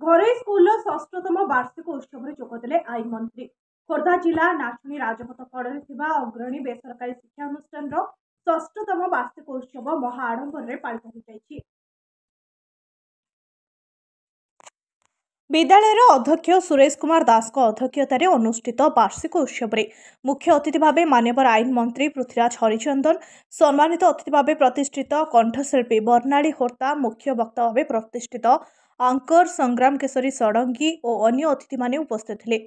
घरोई school षष्ठतम वार्षिक उत्सव में जोगदेले आईन मंत्री। खोर्धा जिला नाचुणी राजपथ कड़े अग्रणी बेसरकारी शिक्षा अनुष्ठान षष्ठतम वार्षिक उत्सव महाआडंबर पालित हो। विद्यालय अध्यक्ष सुरेश कुमार दास अध्यक्षतार अनुष्ठित वार्षिक उत्सव में मुख्य अतिथि भाव मान्यवर आईन मंत्री पृथ्वीराज हरिचंदन, सम्मानित अतिथि भाव प्रतिष्ठित कंठशिल्पी बर्नाड़ी होर्ता, मुख्य वक्ता भाव प्रतिष्ठित आंकर संग्राम केशरी षडंगी और अन्य अतिथि माने उपस्थित थे।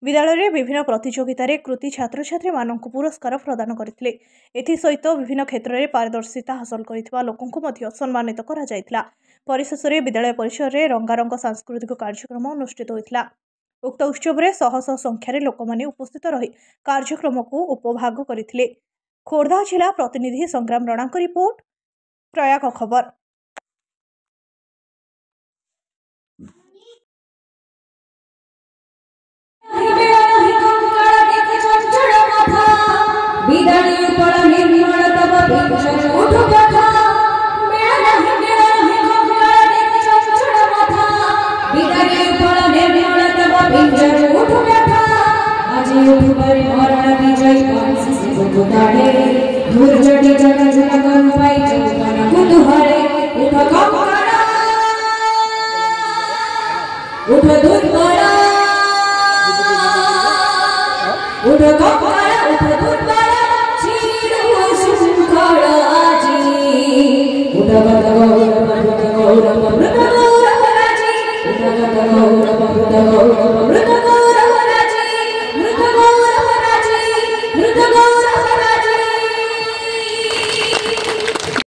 विद्यालय विभिन्न प्रतियोगितार कृति छात्र छात्री मानक पुरस्कार प्रदान करथिले। एथिसहित विभिन्न क्षेत्र में पारदर्शिता हासिल करिथिबा लोकंकु मध्य सम्मानित करा जायतिला। परिशेष में विद्यालय परिसर में रंगारंग सांस्कृतिक कार्यक्रम अनुष्ठित होता। उक्त उत्सव में शह शह संख्यार लोक मैंने उपस्थित रही कार्यक्रम को उपभोग करथिले। खोर्धा जिला प्रतिनिधि संग्राम रणा की रिपोर्ट, प्रयाग खबर। उठ